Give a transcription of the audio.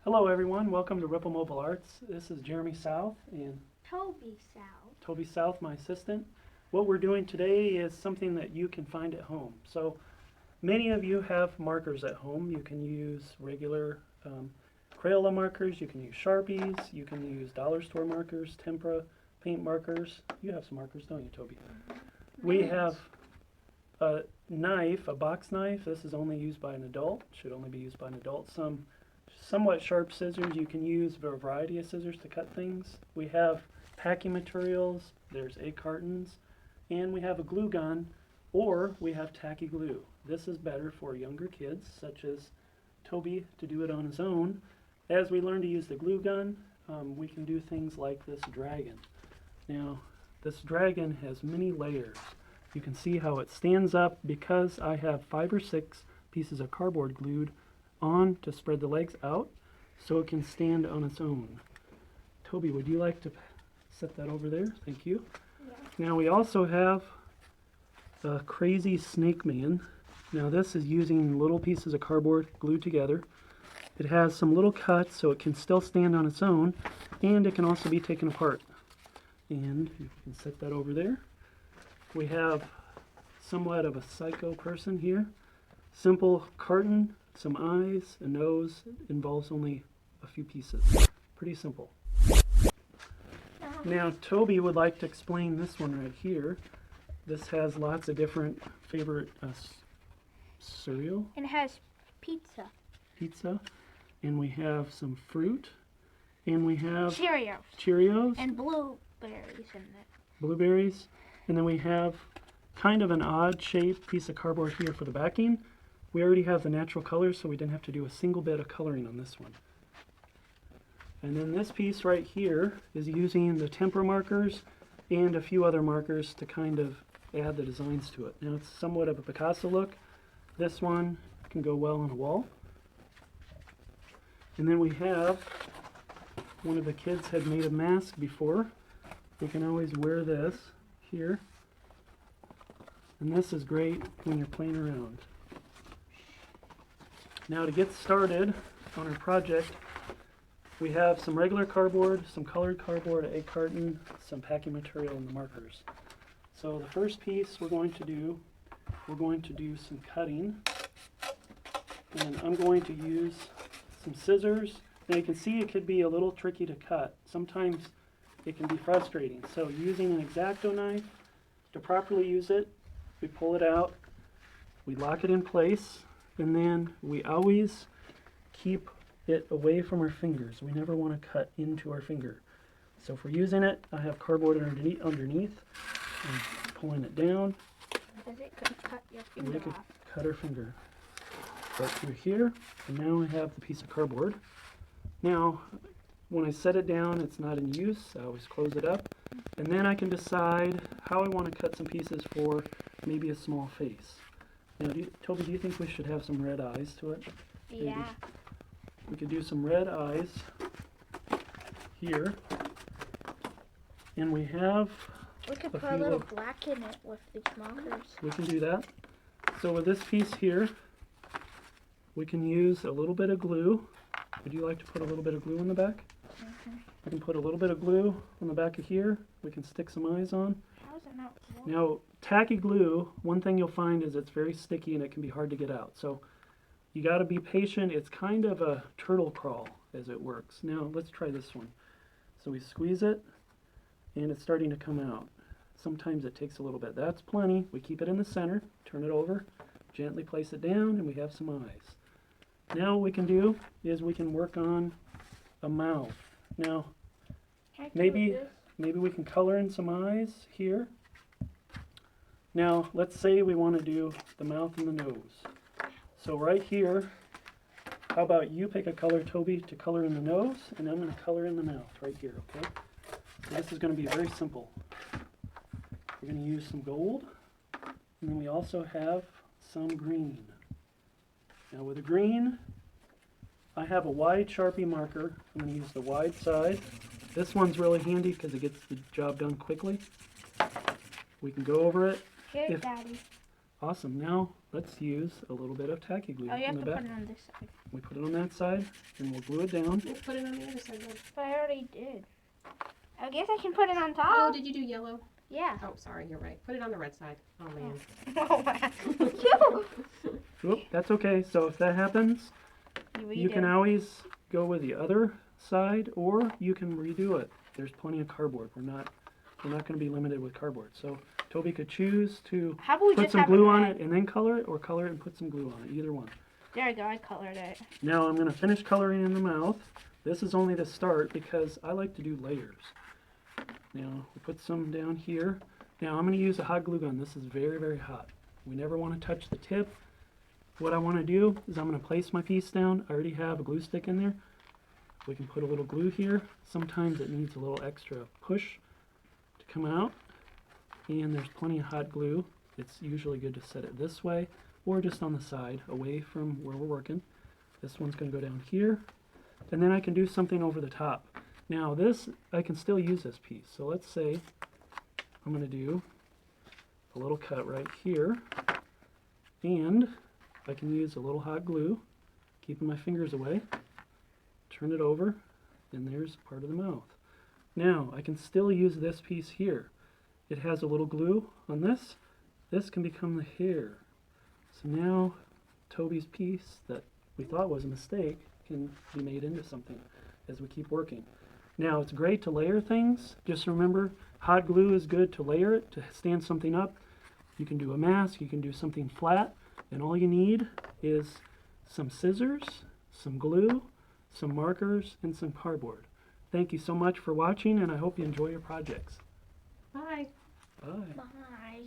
Hello everyone, welcome to Ripple Mobile Arts. This is Jeremy South and Toby South. Toby South, my assistant. What we're doing today is something that you can find at home. So many of you have markers at home. You can use regular Crayola markers, you can use Sharpies, you can use dollar store markers, tempera, paint markers. You have some markers, don't you, Toby? We have a knife, a box knife. This is only used by an adult, should only be used by an adult. Some somewhat sharp scissors. You can use a variety of scissors to cut things. We have packing materials, there's egg cartons, and we have a glue gun, or we have tacky glue. This is better for younger kids, such as Toby, to do it on his own. As we learn to use the glue gun, we can do things like this dragon. Now, this dragon has many layers. You can see how it stands up because I have 5 or 6 pieces of cardboard glued on to spread the legs out so it can stand on its own. Toby, would you like to set that over there? Thank you. Yeah. Now we also have a crazy snake man. Now this is using little pieces of cardboard glued together. It has some little cuts so it can still stand on its own, and it can also be taken apart. And you can set that over there. We have somewhat of a psycho person here. Simple carton, some eyes, a nose, involves only a few pieces. Pretty simple. Now Toby would like to explain this one right here. This has lots of different favorite cereal. And it has pizza. Pizza. And we have some fruit. And we have Cheerios. Cheerios. And blueberries in it. Blueberries. And then we have kind of an odd shaped piece of cardboard here for the backing. We already have the natural colors, so we didn't have to do a single bit of coloring on this one. And then this piece right here is using the tempera markers and a few other markers to kind of add the designs to it. Now it's somewhat of a Picasso look. This one can go well on a wall. And then we have, one of the kids had made a mask before. We can always wear this here. And this is great when you're playing around. Now to get started on our project, we have some regular cardboard, some colored cardboard, an egg carton, some packing material, and the markers. So the first piece we're going to do some cutting. And I'm going to use some scissors. Now you can see it could be a little tricky to cut. Sometimes it can be frustrating. So using an X-Acto knife, to properly use it, we pull it out, we lock it in place, and then we always keep it away from our fingers. We never want to cut into our finger. So if we're using it, I have cardboard underneath and pulling it down. Because it could cut your finger off. It could off. cut our finger right through here. And now I have the piece of cardboard. Now, when I set it down, it's not in use. I always close it up. And then I can decide how I want to cut some pieces for maybe a small face. Now, Toby, do you think we should have some red eyes to it? Yeah. Maybe. We could do some red eyes here. And we have We could put a little black in it with these markers. We can do that. So with this piece here, we can use a little bit of glue. Would you like to put a little bit of glue on the back? Mm-hmm. We can put a little bit of glue on the back of here. We can stick some eyes on. How is it not glue? Now, tacky glue, one thing you'll find is it's very sticky and it can be hard to get out. So you got to be patient. It's kind of a turtle crawl as it works. Now, let's try this one. So we squeeze it, and it's starting to come out. Sometimes it takes a little bit. That's plenty. We keep it in the center, turn it over, gently place it down, and we have some eyes. Now what we can do is we can work on a mouth. Now, maybe we can color in some eyes here. Now, let's say we want to do the mouth and the nose. So right here, how about you pick a color, Toby, to color in the nose, and I'm going to color in the mouth right here, okay? So this is going to be very simple. We're going to use some gold, and then we also have some green. Now with the green, I have a wide Sharpie marker. I'm going to use the wide side. This one's really handy because it gets the job done quickly. We can go over it. Here, Daddy. Awesome. Now let's use a little bit of tacky glue Oh, you in have the to back. put it on this side. We put it on that side, and we'll glue it down. Let's put it on the other side then. But I already did. I guess I can put it on top. Oh, did you do yellow? Yeah. Oh, sorry, you're right. Put it on the red side. Oh, man. Oh, man. Oop, that's okay. So if that happens, you can always go with the other side, or you can redo it. There's plenty of cardboard. We're not going to be limited with cardboard. So Toby could choose to How about we put just some have glue it on red? it and then color it, or color it and put some glue on it. Either one. There we go. I colored it. Now I'm going to finish coloring in the mouth. This is only the start because I like to do layers. Now we put some down here. Now I'm going to use a hot glue gun. This is very, very hot. We never want to touch the tip. What I want to do is I'm going to place my piece down. I already have a glue stick in there. We can put a little glue here. Sometimes it needs a little extra push to come out. And there's plenty of hot glue. It's usually good to set it this way or just on the side away from where we're working. This one's going to go down here. And then I can do something over the top. Now this, I can still use this piece. So let's say I'm going to do a little cut right here. And I can use a little hot glue, keeping my fingers away. Turn it over, and there's part of the mouth. Now, I can still use this piece here. It has a little glue on this. This can become the hair. So now, Toby's piece that we thought was a mistake can be made into something as we keep working. Now, it's great to layer things. Just remember, hot glue is good to layer it, to stand something up. You can do a mask, you can do something flat, and all you need is some scissors, some glue, some markers, and some cardboard. Thank you so much for watching, and I hope you enjoy your projects. Bye. Bye. Bye.